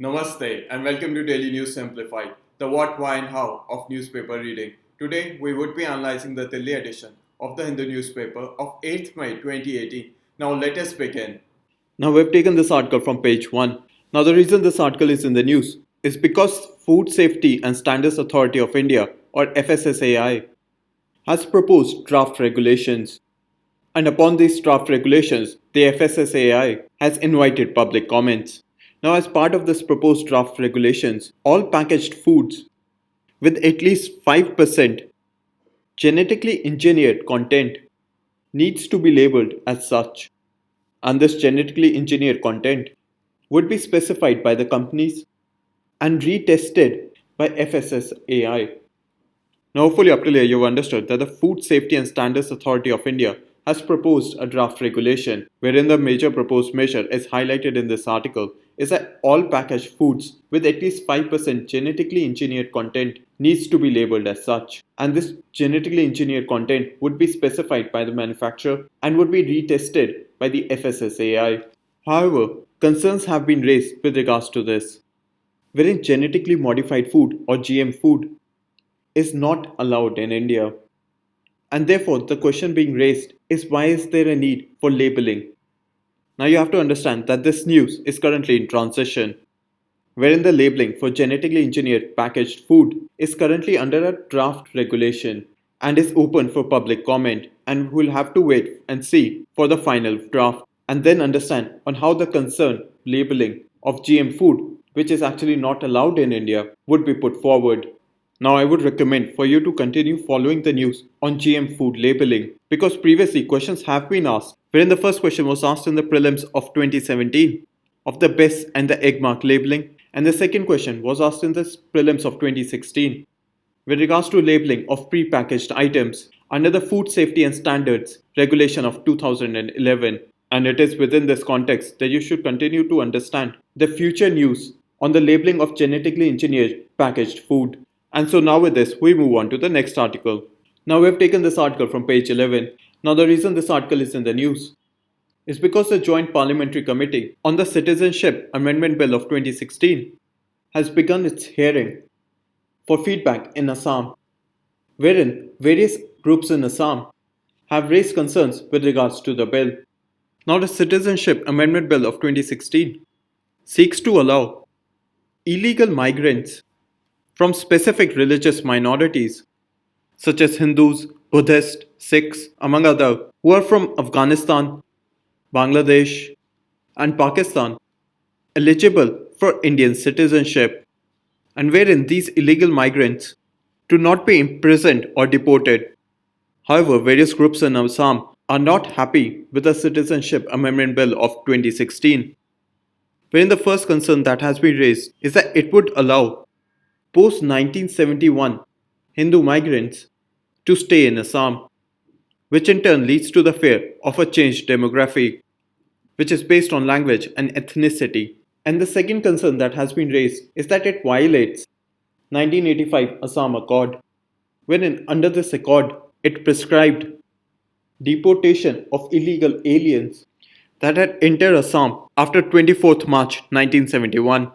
Namaste and welcome to Daily News Simplified, the what, why, and how of newspaper reading. Today, we would be analyzing the Delhi edition of the Hindu newspaper of 8th May 2018. Now, let us begin. Now, we've taken this article from page 1. Now, the reason this article is in the news is because Food Safety and Standards Authority of India, or FSSAI, has proposed draft regulations. And upon these draft regulations, the FSSAI has invited public comments. Now, as part of this proposed draft regulations, all packaged foods with at least 5% genetically engineered content needs to be labeled as such. And this genetically engineered content would be specified by the companies and retested by FSSAI. Now, hopefully up till here you've understood that the Food Safety and Standards Authority of India has proposed a draft regulation wherein the major proposed measure is highlighted in this article is that all packaged foods with at least 5% genetically engineered content needs to be labeled as such, and this genetically engineered content would be specified by the manufacturer and would be retested by the FSSAI. However, concerns have been raised with regards to this, wherein genetically modified food or GM food is not allowed in India. And therefore, the question being raised is why is there a need for labeling? Now you have to understand that this news is currently in transition, wherein the labeling for genetically engineered packaged food is currently under a draft regulation and is open for public comment, and we'll have to wait and see for the final draft and then understand on how the concern labeling of GM food, which is actually not allowed in India, would be put forward. Now, I would recommend for you to continue following the news on GM food labeling because previously questions have been asked, wherein the first question was asked in the prelims of 2017 of the BES and the egg mark labeling, and the second question was asked in the prelims of 2016 with regards to labeling of pre-packaged items under the Food Safety and Standards Regulation of 2011. And it is within this context that you should continue to understand the future news on the labeling of genetically engineered packaged food. And so now with this, we move on to the next article. Now we've taken this article from page 11. Now the reason this article is in the news is because the Joint Parliamentary Committee on the Citizenship Amendment Bill of 2016 has begun its hearing for feedback in Assam, wherein various groups in Assam have raised concerns with regards to the bill. Now the Citizenship Amendment Bill of 2016 seeks to allow illegal migrants from specific religious minorities such as Hindus, Buddhists, Sikhs, among others, who are from Afghanistan, Bangladesh, and Pakistan, eligible for Indian citizenship, and wherein these illegal migrants do not be imprisoned or deported. However, various groups in Assam are not happy with the Citizenship Amendment Bill of 2016, wherein the first concern that has been raised is that it would allow post-1971 Hindu migrants to stay in Assam, which in turn leads to the fear of a changed demography, which is based on language and ethnicity. And the second concern that has been raised is that it violates 1985 Assam Accord, wherein under this accord it prescribed deportation of illegal aliens that had entered Assam after 24th March 1971.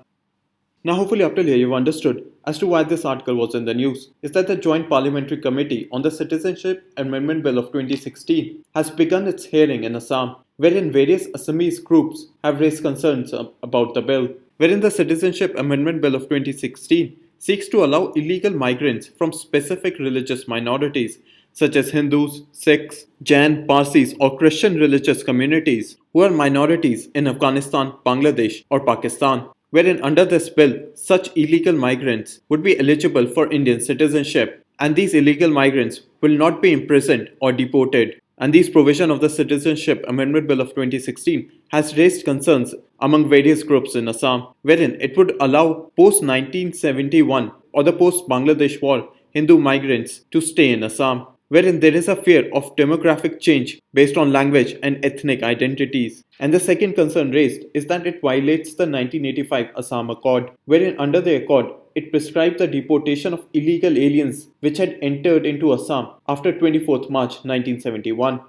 Now hopefully up till here you've understood as to why this article was in the news is that the Joint Parliamentary Committee on the Citizenship Amendment Bill of 2016 has begun its hearing in Assam, wherein various Assamese groups have raised concerns about the bill, wherein the Citizenship Amendment Bill of 2016 seeks to allow illegal migrants from specific religious minorities such as Hindus, Sikhs, Jain, Parsis or Christian religious communities who are minorities in Afghanistan, Bangladesh or Pakistan, wherein under this bill, such illegal migrants would be eligible for Indian citizenship, and these illegal migrants will not be imprisoned or deported. And these provision of the Citizenship Amendment Bill of 2016 has raised concerns among various groups in Assam, wherein it would allow post-1971 or the post-Bangladesh War Hindu migrants to stay in Assam, wherein there is a fear of demographic change based on language and ethnic identities. And the second concern raised is that it violates the 1985 Assam Accord, wherein under the accord, it prescribed the deportation of illegal aliens which had entered into Assam after 24th March 1971.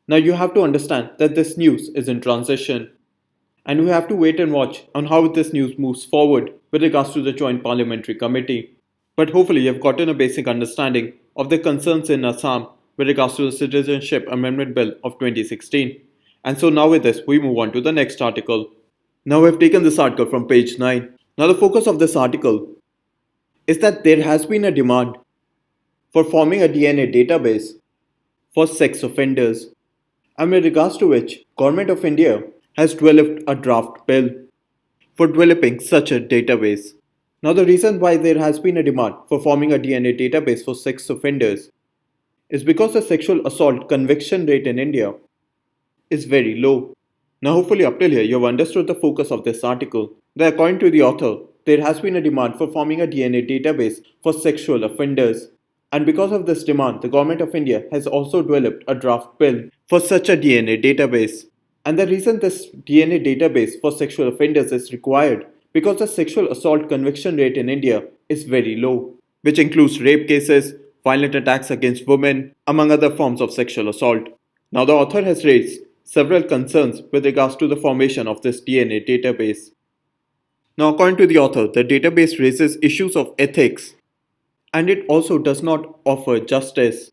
Now you have to understand that this news is in transition, and we have to wait and watch on how this news moves forward with regards to the Joint Parliamentary Committee. But hopefully, you've gotten a basic understanding of the concerns in Assam with regards to the Citizenship Amendment Bill of 2016. And so now with this, we move on to the next article. Now we've taken this article from page 9. Now the focus of this article is that there has been a demand for forming a DNA database for sex offenders, and with regards to which Government of India has developed a draft bill for developing such a database. Now the reason why there has been a demand for forming a DNA database for sex offenders is because the sexual assault conviction rate in India is very low. Now hopefully up till here you have understood the focus of this article, that according to the author, there has been a demand for forming a DNA database for sexual offenders. And because of this demand, the Government of India has also developed a draft bill for such a DNA database. And the reason this DNA database for sexual offenders is required because the sexual assault conviction rate in India is very low, which includes rape cases, violent attacks against women, among other forms of sexual assault. Now, the author has raised several concerns with regards to the formation of this DNA database. Now, according to the author, the database raises issues of ethics and it also does not offer justice.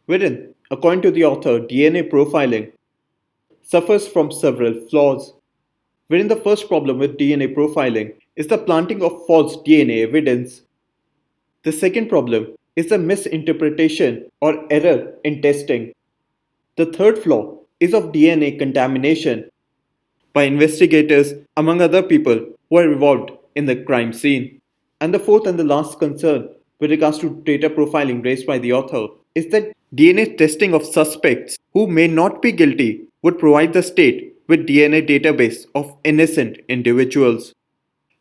Wherein, according to the author, DNA profiling suffers from several flaws. Wherein the first problem with DNA profiling is the planting of false DNA evidence. The second problem is the misinterpretation or error in testing. The third flaw is of DNA contamination by investigators, among other people who are involved in the crime scene. And the fourth and the last concern with regards to data profiling raised by the author is that DNA testing of suspects who may not be guilty would provide the state with DNA database of innocent individuals.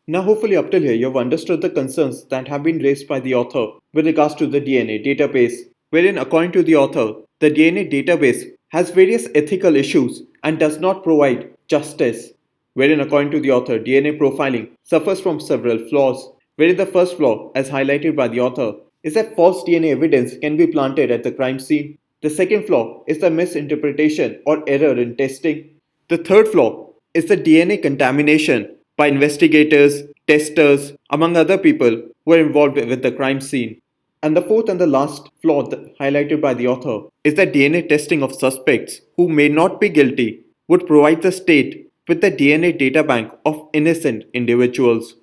Now hopefully up till here you have understood the concerns that have been raised by the author with regards to the DNA database, wherein according to the author, the DNA database has various ethical issues and does not provide justice. Wherein according to the author, DNA profiling suffers from several flaws, wherein the first flaw, as highlighted by the author, is that false DNA evidence can be planted at the crime scene. The second flaw is the misinterpretation or error in testing. The third flaw is the DNA contamination by investigators, testers, among other people who are involved with the crime scene. And the fourth and the last flaw highlighted by the author is that DNA testing of suspects who may not be guilty would provide the state with the DNA data bank of innocent individuals.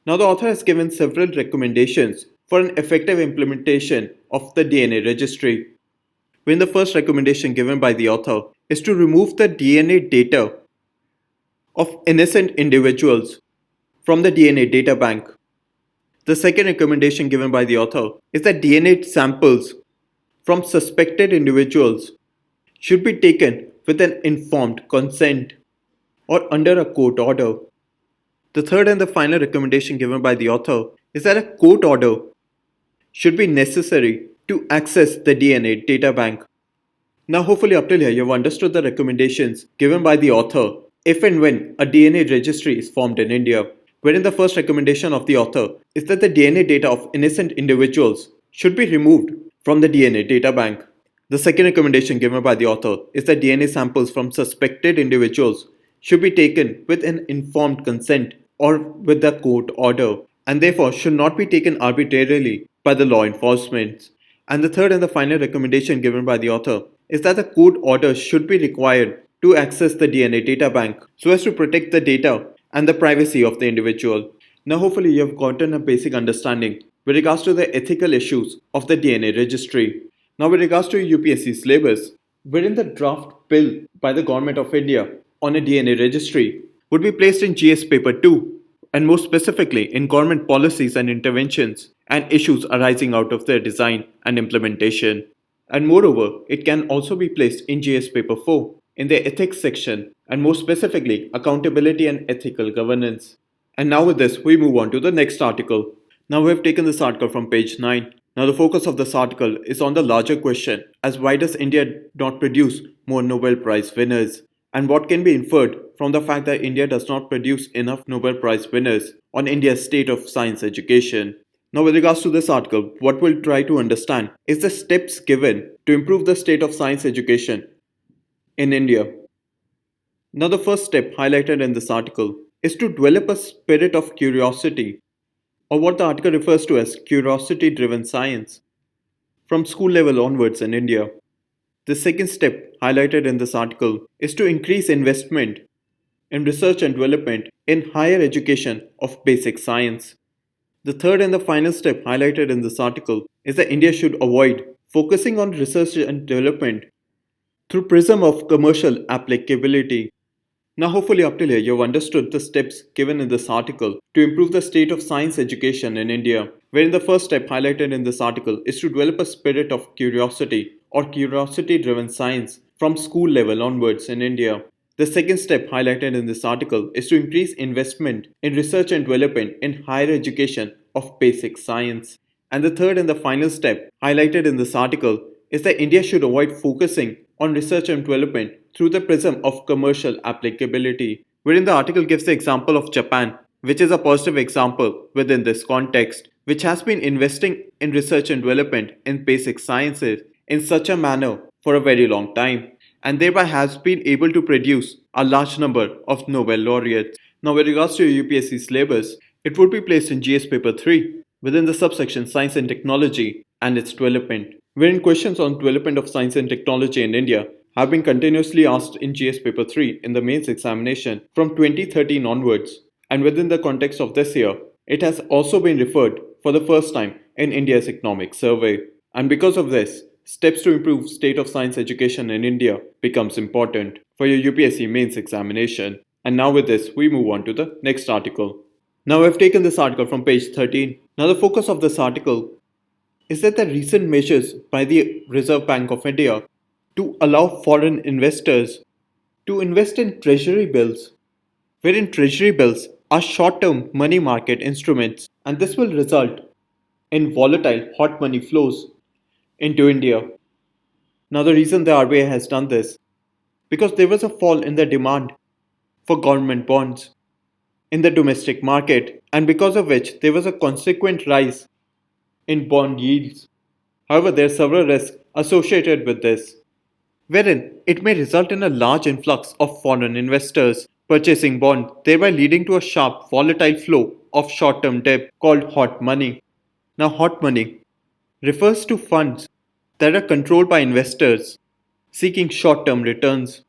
Now, the author has given several recommendations for an effective implementation of the DNA registry. When the first recommendation given by the author is to remove the DNA data of innocent individuals from the DNA data bank. The second recommendation given by the author is that DNA samples from suspected individuals should be taken with an informed consent or under a court order. The third and the final recommendation given by the author is that a court order should be necessary to access the DNA data bank. Now hopefully up till here you have understood the recommendations given by the author if and when a DNA registry is formed in India, wherein the first recommendation of the author is that the DNA data of innocent individuals should be removed from the DNA data bank. The second recommendation given by the author is that DNA samples from suspected individuals should be taken with an informed consent or with a court order, and therefore should not be taken arbitrarily by the law enforcement. And the third and the final recommendation given by the author is that the court order should be required to access the DNA data bank so as to protect the data and the privacy of the individual. Now hopefully you have gotten a basic understanding with regards to the ethical issues of the DNA registry. Now with regards to UPSC syllabus, wherein the draft bill by the Government of India on a DNA registry would be placed in GS paper 2, and more specifically in government policies and interventions and issues arising out of their design and implementation. And moreover, it can also be placed in GS paper 4 in the ethics section, and more specifically accountability and ethical governance. And now with this, we move on to the next article. Now we have taken this article from page 9. Now the focus of this article is on the larger question as why does India not produce more Nobel Prize winners? And what can be inferred from the fact that India does not produce enough Nobel Prize winners on India's state of science education. Now with regards to this article, what we'll try to understand is the steps given to improve the state of science education in India. Now, the first step highlighted in this article is to develop a spirit of curiosity, or what the article refers to as curiosity driven science, from school level onwards in India. The second step highlighted in this article is to increase investment in research and development in higher education of basic science. The third and the final step highlighted in this article is that India should avoid focusing on research and development through prism of commercial applicability. Now, hopefully, up till here, you've understood the steps given in this article to improve the state of science education in India, wherein the first step highlighted in this article is to develop a spirit of curiosity or curiosity driven science from school level onwards in India. The second step highlighted in this article is to increase investment in research and development in higher education of basic science. And the third and the final step highlighted in this article is that India should avoid focusing on research and development through the prism of commercial applicability, wherein the article gives the example of Japan, which is a positive example within this context, which has been investing in research and development in basic sciences in such a manner for a very long time, and thereby has been able to produce a large number of Nobel laureates. Now, with regards to UPSC syllabus, it would be placed in GS paper 3 within the subsection Science and Technology and its development, wherein questions on development of science and technology in India have been continuously asked in GS paper 3 in the mains examination from 2013 onwards, and within the context of this year, it has also been referred for the first time in India's economic survey. And because of this, steps to improve state of science education in India becomes important for your UPSC mains examination. And now with this, we move on to the next article. Now I've taken this article from page 13. Now the focus of this article is that the recent measures by the Reserve Bank of India to allow foreign investors to invest in treasury bills, wherein treasury bills are short-term money market instruments, and this will result in volatile hot money flows into India. Now the reason the RBI has done this, because there was a fall in the demand for government bonds in the domestic market, and because of which there was a consequent rise in bond yields. However, there are several risks associated with this, wherein it may result in a large influx of foreign investors purchasing bonds, thereby leading to a sharp volatile flow of short-term debt called hot money. Now, hot money refers to funds that are controlled by investors seeking short-term returns.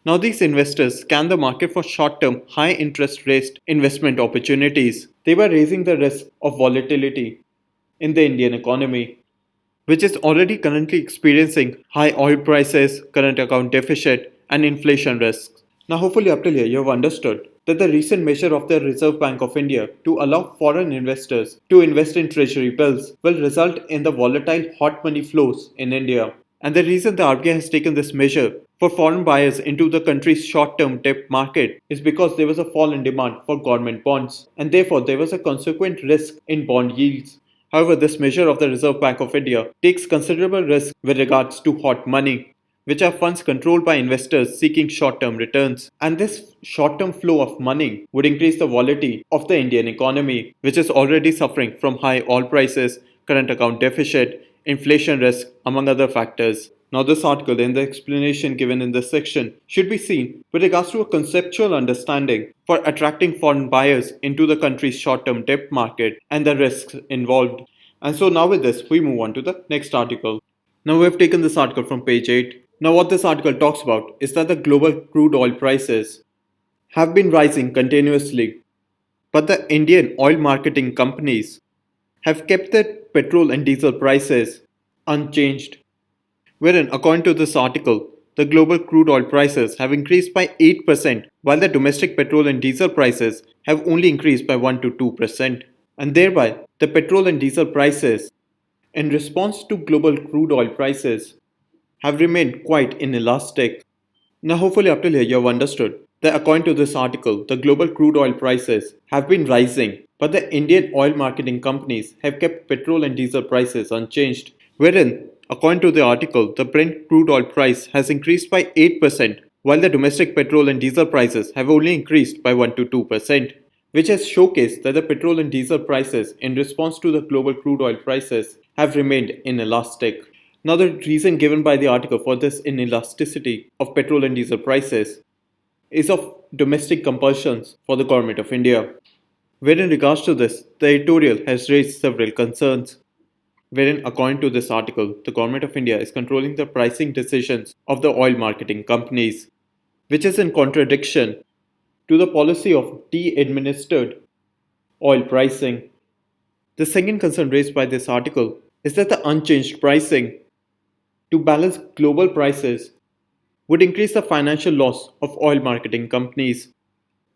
Now, these investors scan the market for short-term, high-interest rate investment opportunities, thereby raising the risk of volatility in the Indian economy, which is already currently experiencing high oil prices, current account deficit, and inflation risks. Now, hopefully, up till here, you have understood that the recent measure of the Reserve Bank of India to allow foreign investors to invest in treasury bills will result in the volatile hot money flows in India. And the reason the RBI has taken this measure for foreign buyers into the country's short-term debt market is because there was a fall in demand for government bonds, and therefore there was a consequent risk in bond yields. However, this measure of the Reserve Bank of India takes considerable risk with regards to hot money, which are funds controlled by investors seeking short-term returns. And this short-term flow of money would increase the volatility of the Indian economy, which is already suffering from high oil prices, current account deficit, inflation risk, among other factors. Now, this article and the explanation given in this section should be seen with regards to a conceptual understanding for attracting foreign buyers into the country's short-term debt market and the risks involved. And so now with this, we move on to the next article. Now we have taken this article from page 8. Now what this article talks about is that the global crude oil prices have been rising continuously, but the Indian oil marketing companies have kept their petrol and diesel prices unchanged, wherein according to this article, the global crude oil prices have increased by 8%, while the domestic petrol and diesel prices have only increased by 1 to 2%. And thereby, the petrol and diesel prices, in response to global crude oil prices, have remained quite inelastic. Now, hopefully, up till here, you have understood that according to this article, the global crude oil prices have been rising, but the Indian oil marketing companies have kept petrol and diesel prices unchanged, wherein, according to the article, the Brent crude oil price has increased by 8%, while the domestic petrol and diesel prices have only increased by 1 to 2%, which has showcased that the petrol and diesel prices, in response to the global crude oil prices, have remained inelastic. Now, the reason given by the article for this inelasticity of petrol and diesel prices is of domestic compulsions for the Government of India. Where in regards to this, the editorial has raised several concerns. Wherein, according to this article, the Government of India is controlling the pricing decisions of the oil marketing companies, which is in contradiction to the policy of de-administered oil pricing. The second concern raised by this article is that the unchanged pricing to balance global prices would increase the financial loss of oil marketing companies.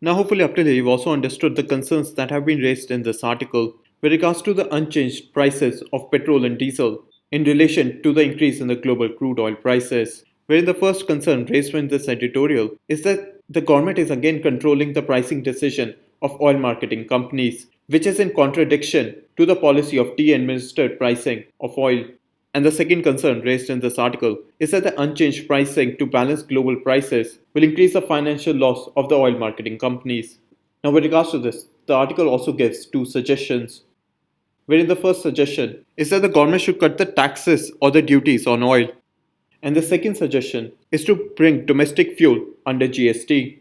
Now, hopefully, up till here, you've also understood the concerns that have been raised in this article with regards to the unchanged prices of petrol and diesel in relation to the increase in the global crude oil prices. Wherein the first concern raised in this editorial is that the government is again controlling the pricing decision of oil marketing companies, which is in contradiction to the policy of de-administered pricing of oil. And the second concern raised in this article is that the unchanged pricing to balance global prices will increase the financial loss of the oil marketing companies. Now, with regards to this, the article also gives two suggestions. Wherein the first suggestion is that the government should cut the taxes or the duties on oil. And the second suggestion is to bring domestic fuel under GST.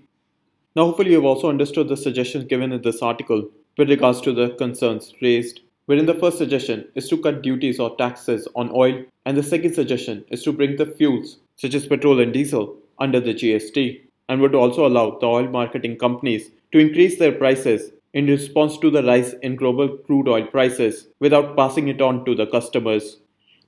Now, hopefully, you have also understood the suggestions given in this article with regards to the concerns raised. Wherein the first suggestion is to cut duties or taxes on oil, and the second suggestion is to bring the fuels, such as petrol and diesel, under the GST, and would also allow the oil marketing companies to increase their prices in response to the rise in global crude oil prices without passing it on to the customers.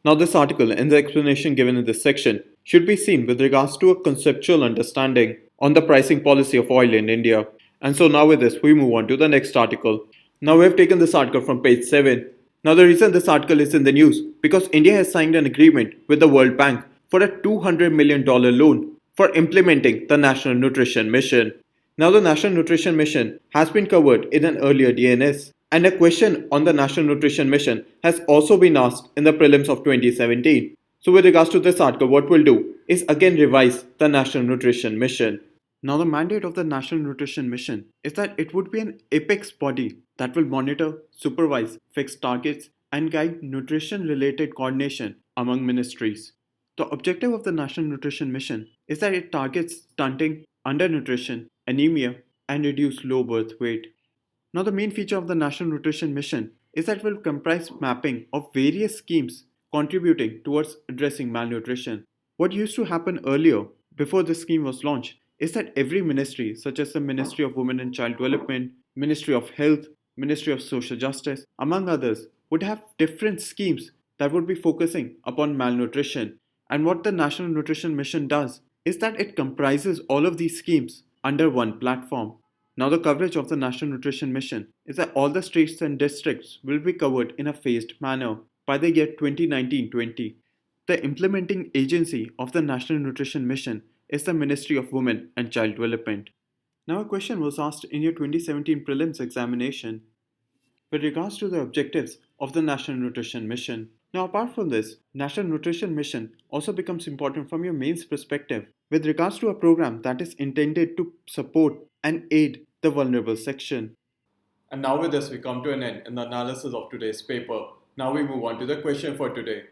Now, this article and the explanation given in this section should be seen with regards to a conceptual understanding on the pricing policy of oil in India. And so, now with this, we move on to the next article. Now, we have taken this article from page 7. Now, the reason this article is in the news because India has signed an agreement with the World Bank for a $200 million loan for implementing the National Nutrition Mission. Now, the National Nutrition Mission has been covered in an earlier DNS, and a question on the National Nutrition Mission has also been asked in the prelims of 2017. So, with regards to this article, what we'll do is again revise the National Nutrition Mission. Now, the mandate of the National Nutrition Mission is that it would be an apex body that will monitor, supervise, fix targets, and guide nutrition related coordination among ministries. The objective of the National Nutrition Mission is that it targets stunting, undernutrition, anemia, and reduce low birth weight. Now, the main feature of the National Nutrition Mission is that it will comprise mapping of various schemes contributing towards addressing malnutrition. What used to happen earlier, before this scheme was launched, is that every ministry, such as the Ministry of Women and Child Development, Ministry of Health, Ministry of Social Justice, among others, would have different schemes that would be focusing upon malnutrition. And what the National Nutrition Mission does is that it comprises all of these schemes under one platform. Now, the coverage of the National Nutrition Mission is that all the states and districts will be covered in a phased manner by the year 2019-20. The implementing agency of the National Nutrition Mission is the Ministry of Women and Child Development. Now, a question was asked in your 2017 prelims examination with regards to the objectives of the National Nutrition Mission. Now, apart from this, National Nutrition Mission also becomes important from your mains perspective with regards to a program that is intended to support and aid the vulnerable section. And now with this, we come to an end in the analysis of today's paper. Now we move on to the question for today.